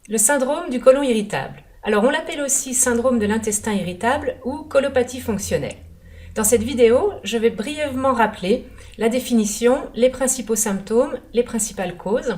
Le syndrome du côlon irritable. Alors on l'appelle aussi syndrome de l'intestin irritable ou colopathie fonctionnelle. Dans cette vidéo, je vais brièvement rappeler la définition, les principaux symptômes, les principales causes.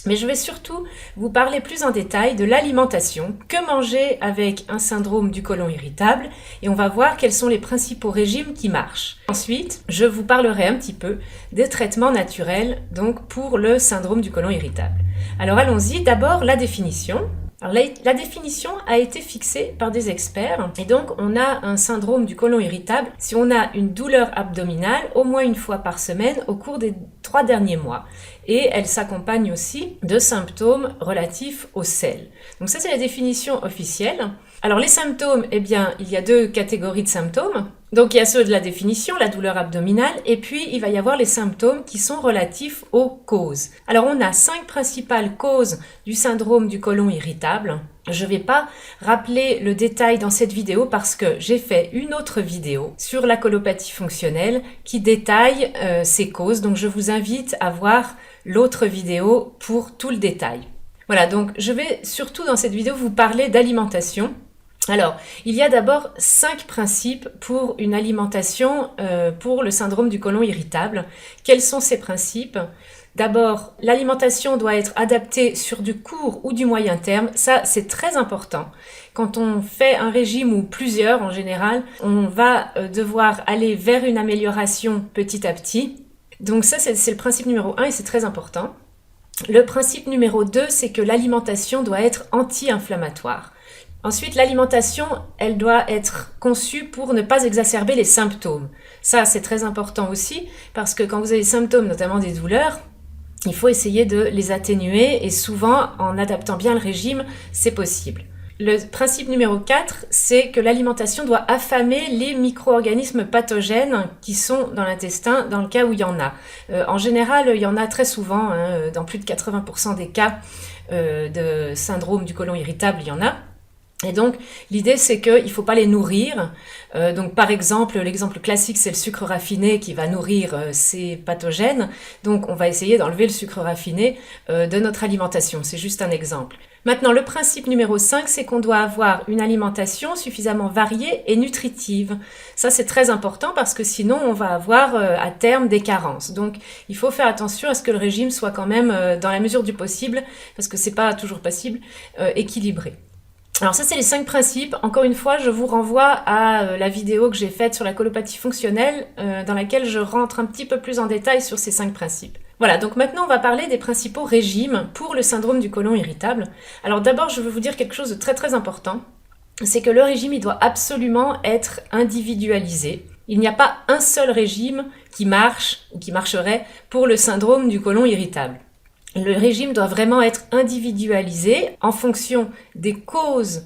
Mais je vais surtout vous parler plus en détail de l'alimentation, que manger avec un syndrome du côlon irritable, et on va voir quels sont les principaux régimes qui marchent. Ensuite, je vous parlerai un petit peu des traitements naturels donc pour le syndrome du côlon irritable. Alors allons-y, d'abord la définition. Alors, la définition a été fixée par des experts et donc on a un syndrome du côlon irritable si on a une douleur abdominale au moins une fois par semaine au cours des 3 derniers mois et elle s'accompagne aussi de symptômes relatifs au sel. Donc ça c'est la définition officielle. Alors les symptômes, eh bien il y a 2 catégories de symptômes. Donc il y a ceux de la définition, la douleur abdominale, et puis il va y avoir les symptômes qui sont relatifs aux causes. Alors on a 5 principales causes du syndrome du côlon irritable. Je ne vais pas rappeler le détail dans cette vidéo parce que j'ai fait une autre vidéo sur la colopathie fonctionnelle qui détaille ces causes. Donc je vous invite à voir l'autre vidéo pour tout le détail. Voilà, donc je vais surtout dans cette vidéo vous parler d'alimentation. Alors, il y a d'abord 5 principes pour une alimentation pour le syndrome du côlon irritable. Quels sont ces principes ? D'abord, l'alimentation doit être adaptée sur du court ou du moyen terme. Ça, c'est très important. Quand on fait un régime ou plusieurs en général, on va devoir aller vers une amélioration petit à petit. Donc ça, c'est le principe numéro 1 et c'est très important. Le principe numéro 2, c'est que l'alimentation doit être anti-inflammatoire. Ensuite, l'alimentation, elle doit être conçue pour ne pas exacerber les symptômes. Ça, c'est très important aussi, parce que quand vous avez des symptômes, notamment des douleurs, il faut essayer de les atténuer, et souvent, en adaptant bien le régime, c'est possible. Le principe numéro 4, c'est que l'alimentation doit affamer les micro-organismes pathogènes qui sont dans l'intestin, dans le cas où il y en a. En général, il y en a très souvent, dans plus de 80% des cas de syndrome du côlon irritable, il y en a. Et donc, l'idée, c'est qu'il ne faut pas les nourrir. Donc, par exemple, l'exemple classique, c'est le sucre raffiné qui va nourrir ces pathogènes. Donc, on va essayer d'enlever le sucre raffiné de notre alimentation. C'est juste un exemple. Maintenant, le principe numéro 5, c'est qu'on doit avoir une alimentation suffisamment variée et nutritive. Ça, c'est très important parce que sinon, on va avoir à terme des carences. Donc, il faut faire attention à ce que le régime soit quand même, dans la mesure du possible, parce que c'est pas toujours possible, équilibré. Alors ça, c'est les 5 principes. Encore une fois, je vous renvoie à la vidéo que j'ai faite sur la colopathie fonctionnelle, dans laquelle je rentre un petit peu plus en détail sur ces 5 principes. Voilà, donc maintenant, on va parler des principaux régimes pour le syndrome du côlon irritable. Alors d'abord, je veux vous dire quelque chose de très très important. C'est que le régime, il doit absolument être individualisé. Il n'y a pas un seul régime qui marche ou qui marcherait pour le syndrome du côlon irritable. Le régime doit vraiment être individualisé en fonction des causes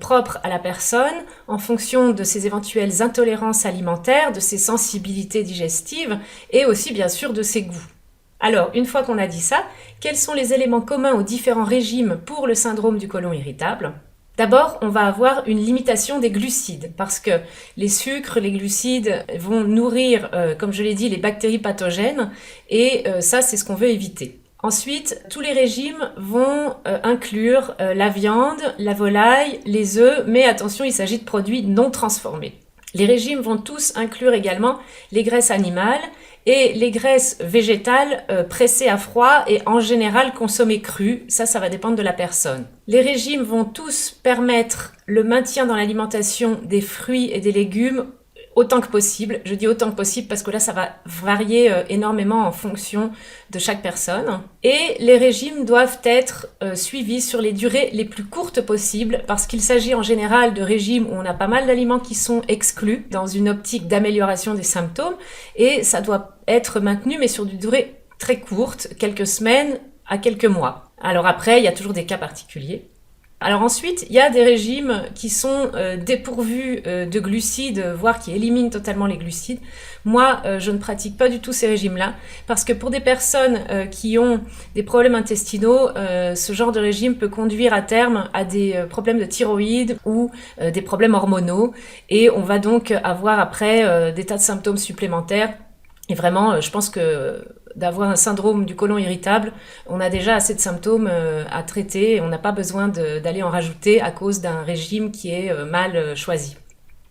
propres à la personne, en fonction de ses éventuelles intolérances alimentaires, de ses sensibilités digestives et aussi bien sûr de ses goûts. Alors, une fois qu'on a dit ça, quels sont les éléments communs aux différents régimes pour le syndrome du côlon irritable ? D'abord, on va avoir une limitation des glucides parce que les sucres, les glucides vont nourrir, comme je l'ai dit, les bactéries pathogènes et ça, c'est ce qu'on veut éviter. Ensuite, tous les régimes vont inclure la viande, la volaille, les œufs, mais attention, il s'agit de produits non transformés. Les régimes vont tous inclure également les graisses animales et les graisses végétales pressées à froid et en général consommées crues. Ça va dépendre de la personne. Les régimes vont tous permettre le maintien dans l'alimentation des fruits et des légumes autant que possible. Je dis autant que possible parce que là, ça va varier énormément en fonction de chaque personne. Et les régimes doivent être suivis sur les durées les plus courtes possibles parce qu'il s'agit en général de régimes où on a pas mal d'aliments qui sont exclus dans une optique d'amélioration des symptômes et ça doit être maintenu mais sur des durées très courtes, quelques semaines à quelques mois. Alors après, il y a toujours des cas particuliers. Alors ensuite, il y a des régimes qui sont dépourvus de glucides, voire qui éliminent totalement les glucides. Moi, je ne pratique pas du tout ces régimes-là, parce que pour des personnes qui ont des problèmes intestinaux, ce genre de régime peut conduire à terme à des problèmes de thyroïde ou des problèmes hormonaux, et on va donc avoir après des tas de symptômes supplémentaires. Et vraiment, je pense que d'avoir un syndrome du côlon irritable, on a déjà assez de symptômes à traiter et on n'a pas besoin d'aller en rajouter à cause d'un régime qui est mal choisi.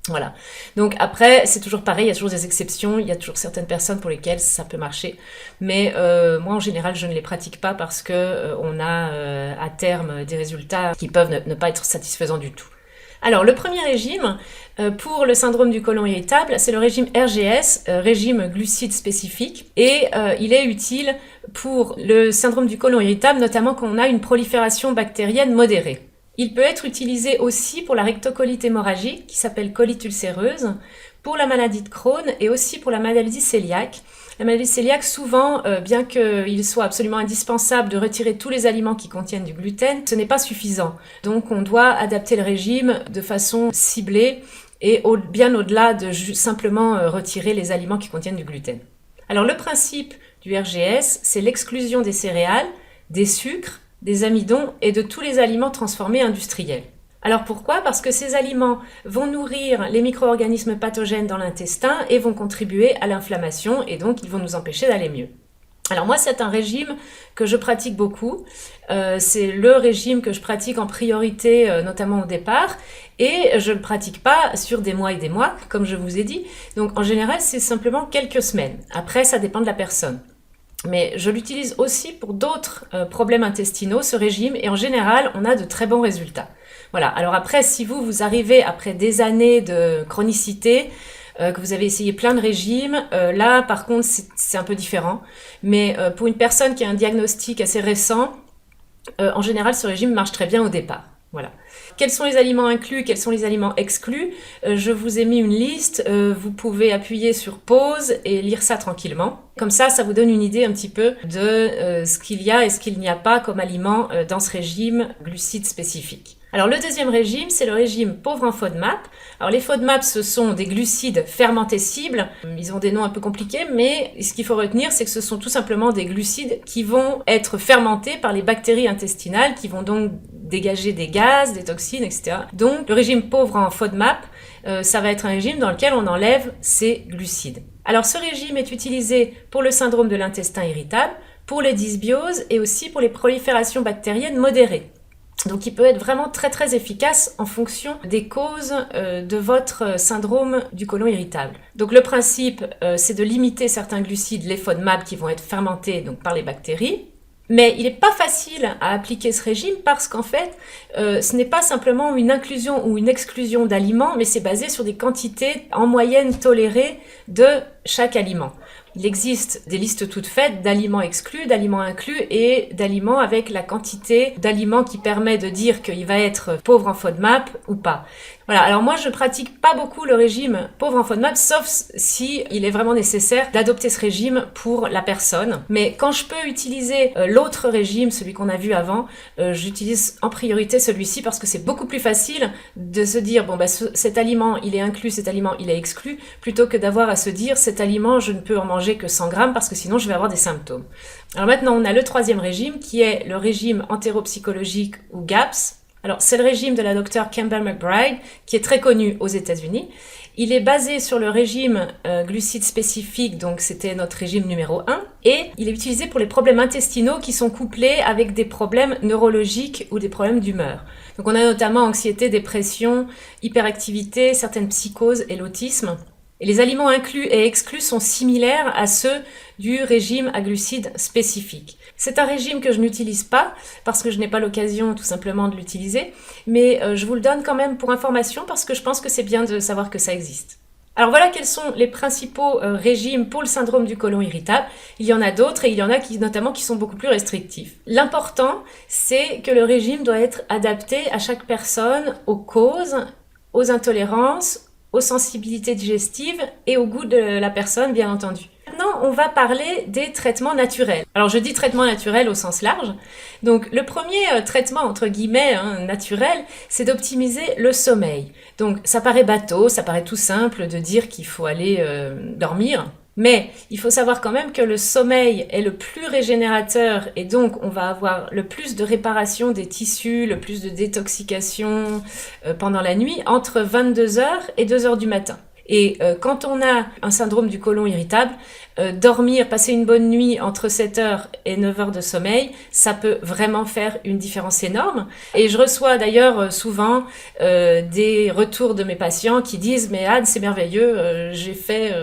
Voilà. Donc après, c'est toujours pareil, il y a toujours des exceptions, il y a toujours certaines personnes pour lesquelles ça peut marcher. Mais moi, en général, je ne les pratique pas parce que on a à terme des résultats qui peuvent ne pas être satisfaisants du tout. Alors, le premier régime pour le syndrome du côlon irritable, c'est le régime RGS, régime glucide spécifique, et il est utile pour le syndrome du côlon irritable, notamment quand on a une prolifération bactérienne modérée. Il peut être utilisé aussi pour la rectocolite hémorragique, qui s'appelle colite ulcéreuse, pour la maladie de Crohn et aussi pour la maladie cœliaque. La maladie cœliaque, souvent, bien qu'il soit absolument indispensable de retirer tous les aliments qui contiennent du gluten, ce n'est pas suffisant. Donc on doit adapter le régime de façon ciblée et bien au-delà de simplement retirer les aliments qui contiennent du gluten. Alors le principe du RGS, c'est l'exclusion des céréales, des sucres, des amidons et de tous les aliments transformés industriels. Alors pourquoi ? Parce que ces aliments vont nourrir les micro-organismes pathogènes dans l'intestin et vont contribuer à l'inflammation et donc ils vont nous empêcher d'aller mieux. Alors moi, c'est un régime que je pratique beaucoup. C'est le régime que je pratique en priorité, notamment au départ. Et je ne le pratique pas sur des mois et des mois, comme je vous ai dit. Donc en général, c'est simplement quelques semaines. Après, ça dépend de la personne. Mais je l'utilise aussi pour d'autres problèmes intestinaux, ce régime, et en général, on a de très bons résultats. Voilà. Alors après, si vous arrivez après des années de chronicité, que vous avez essayé plein de régimes, là, par contre, c'est un peu différent. Mais pour une personne qui a un diagnostic assez récent, en général, ce régime marche très bien au départ. Voilà. Quels sont les aliments inclus, quels sont les aliments exclus ? Je vous ai mis une liste, vous pouvez appuyer sur pause et lire ça tranquillement. Comme ça vous donne une idée un petit peu de ce qu'il y a et ce qu'il n'y a pas comme aliments dans ce régime glucide spécifique. Alors le deuxième régime, c'est le régime pauvre en FODMAP. Alors les FODMAP, ce sont des glucides fermentescibles. Ils ont des noms un peu compliqués, mais ce qu'il faut retenir, c'est que ce sont tout simplement des glucides qui vont être fermentés par les bactéries intestinales, qui vont donc dégager des gaz, des toxines, etc. Donc le régime pauvre en FODMAP, ça va être un régime dans lequel on enlève ces glucides. Alors ce régime est utilisé pour le syndrome de l'intestin irritable, pour les dysbioses et aussi pour les proliférations bactériennes modérées. Donc il peut être vraiment très très efficace en fonction des causes de votre syndrome du côlon irritable. Donc le principe, c'est de limiter certains glucides, les FODMAP, qui vont être fermentés donc, par les bactéries. Mais il n'est pas facile à appliquer ce régime parce qu'en fait, ce n'est pas simplement une inclusion ou une exclusion d'aliments, mais c'est basé sur des quantités en moyenne tolérées de chaque aliment. Il existe des listes toutes faites d'aliments exclus, d'aliments inclus et d'aliments avec la quantité d'aliments qui permet de dire qu'il va être pauvre en FODMAP ou pas. Voilà, alors moi je pratique pas beaucoup le régime pauvre en FODMAP, sauf si il est vraiment nécessaire d'adopter ce régime pour la personne. Mais quand je peux utiliser l'autre régime, celui qu'on a vu avant, j'utilise en priorité celui-ci parce que c'est beaucoup plus facile de se dire bon cet aliment il est inclus, cet aliment il est exclu, plutôt que d'avoir à se dire cet aliment je ne peux en manger que 100 grammes parce que sinon je vais avoir des symptômes. Alors maintenant on a le troisième régime qui est le régime entéropsychologique ou GAPS. Alors, c'est le régime de la docteure Campbell McBride, qui est très connu aux États-Unis. Il est basé sur le régime glucide spécifique, donc c'était notre régime numéro 1. Et il est utilisé pour les problèmes intestinaux qui sont couplés avec des problèmes neurologiques ou des problèmes d'humeur. Donc on a notamment anxiété, dépression, hyperactivité, certaines psychoses et l'autisme. Et les aliments inclus et exclus sont similaires à ceux du régime à glucides spécifique. C'est un régime que je n'utilise pas parce que je n'ai pas l'occasion tout simplement de l'utiliser, mais je vous le donne quand même pour information parce que je pense que c'est bien de savoir que ça existe. Alors voilà quels sont les principaux régimes pour le syndrome du côlon irritable. Il y en a d'autres et il y en a notamment qui sont beaucoup plus restrictifs. L'important, c'est que le régime doit être adapté à chaque personne, aux causes, aux intolérances, aux sensibilités digestives et au goût de la personne, bien entendu. Maintenant, on va parler des traitements naturels. Alors, je dis traitement naturel au sens large. Donc, le premier traitement, entre guillemets, naturel, c'est d'optimiser le sommeil. Donc, ça paraît bateau, ça paraît tout simple de dire qu'il faut aller dormir. Mais il faut savoir quand même que le sommeil est le plus régénérateur et donc on va avoir le plus de réparation des tissus, le plus de détoxication pendant la nuit entre 22h et 2h du matin. Et quand on a un syndrome du côlon irritable, dormir, passer une bonne nuit entre 7 heures et 9 heures de sommeil, ça peut vraiment faire une différence énorme. Et je reçois d'ailleurs souvent des retours de mes patients qui disent « Mais Anne, c'est merveilleux, j'ai fait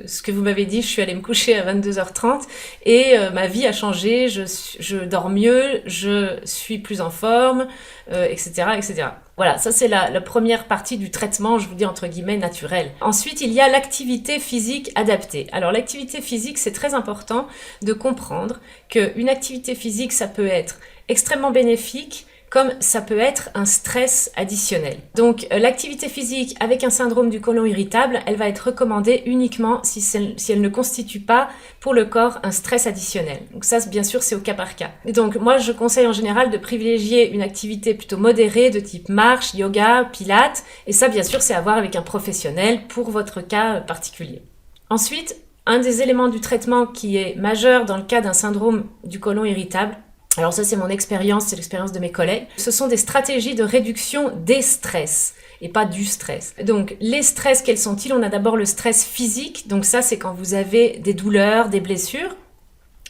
ce que vous m'avez dit, je suis allée me coucher à 22h30 et ma vie a changé, je dors mieux, je suis plus en forme, etc. etc. » Voilà, ça c'est la première partie du traitement, je vous dis entre guillemets, naturel. Ensuite, il y a l'activité physique adaptée. Alors l'activité physique, c'est très important de comprendre qu'une activité physique, ça peut être extrêmement bénéfique, comme ça peut être un stress additionnel. Donc l'activité physique avec un syndrome du côlon irritable, elle va être recommandée uniquement si elle ne constitue pas pour le corps un stress additionnel. Donc ça, bien sûr, c'est au cas par cas. Et donc moi, je conseille en général de privilégier une activité plutôt modérée de type marche, yoga, pilates, et ça, bien sûr, c'est à voir avec un professionnel pour votre cas particulier. Ensuite, un des éléments du traitement qui est majeur dans le cas d'un syndrome du côlon irritable, alors ça c'est mon expérience, c'est l'expérience de mes collègues, ce sont des stratégies de réduction des stress et pas du stress. Donc les stress, quels sont-ils? On a d'abord le stress physique, donc ça c'est quand vous avez des douleurs, des blessures.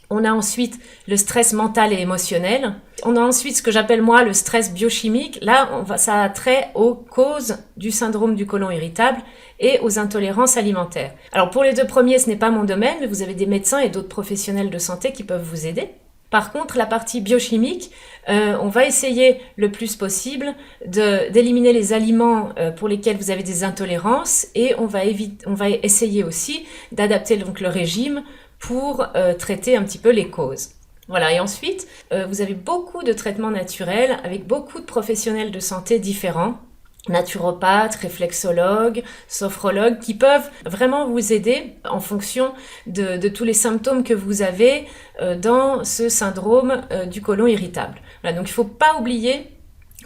On a ensuite le stress mental et émotionnel. On a ensuite ce que j'appelle moi le stress biochimique. Là, ça a trait aux causes du syndrome du côlon irritable et aux intolérances alimentaires. Alors pour les deux premiers, ce n'est pas mon domaine, mais vous avez des médecins et d'autres professionnels de santé qui peuvent vous aider. Par contre, la partie biochimique, on va essayer le plus possible d'éliminer les aliments pour lesquels vous avez des intolérances et on va essayer aussi d'adapter donc le régime pour traiter un petit peu les causes. Voilà, et ensuite, vous avez beaucoup de traitements naturels avec beaucoup de professionnels de santé différents, naturopathes, réflexologues, sophrologues, qui peuvent vraiment vous aider en fonction de tous les symptômes que vous avez dans ce syndrome du côlon irritable. Voilà, donc il ne faut pas oublier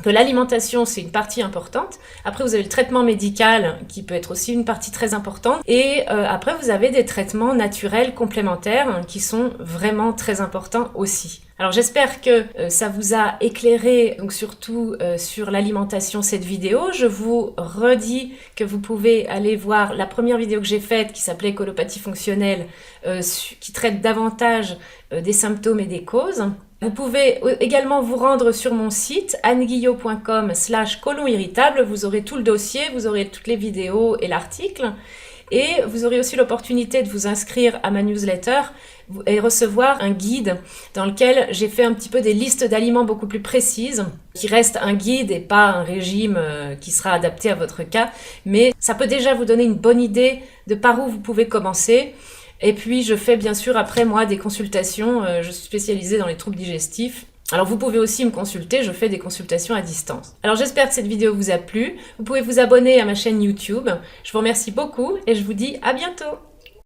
que l'alimentation, c'est une partie importante. Après, vous avez le traitement médical qui peut être aussi une partie très importante. Et après, vous avez des traitements naturels complémentaires qui sont vraiment très importants aussi. Alors j'espère que ça vous a éclairé, donc surtout sur l'alimentation, cette vidéo. Je vous redis que vous pouvez aller voir la première vidéo que j'ai faite qui s'appelait Colopathie fonctionnelle, qui traite davantage des symptômes et des causes. Vous pouvez également vous rendre sur mon site anneguillot.com/côlon irritable. Vous aurez tout le dossier, vous aurez toutes les vidéos et l'article. Et vous aurez aussi l'opportunité de vous inscrire à ma newsletter et recevoir un guide dans lequel j'ai fait un petit peu des listes d'aliments beaucoup plus précises, qui reste un guide et pas un régime qui sera adapté à votre cas. Mais ça peut déjà vous donner une bonne idée de par où vous pouvez commencer. Et puis je fais bien sûr après moi des consultations, je suis spécialisée dans les troubles digestifs. Alors vous pouvez aussi me consulter, je fais des consultations à distance. Alors j'espère que cette vidéo vous a plu, vous pouvez vous abonner à ma chaîne YouTube. Je vous remercie beaucoup et je vous dis à bientôt.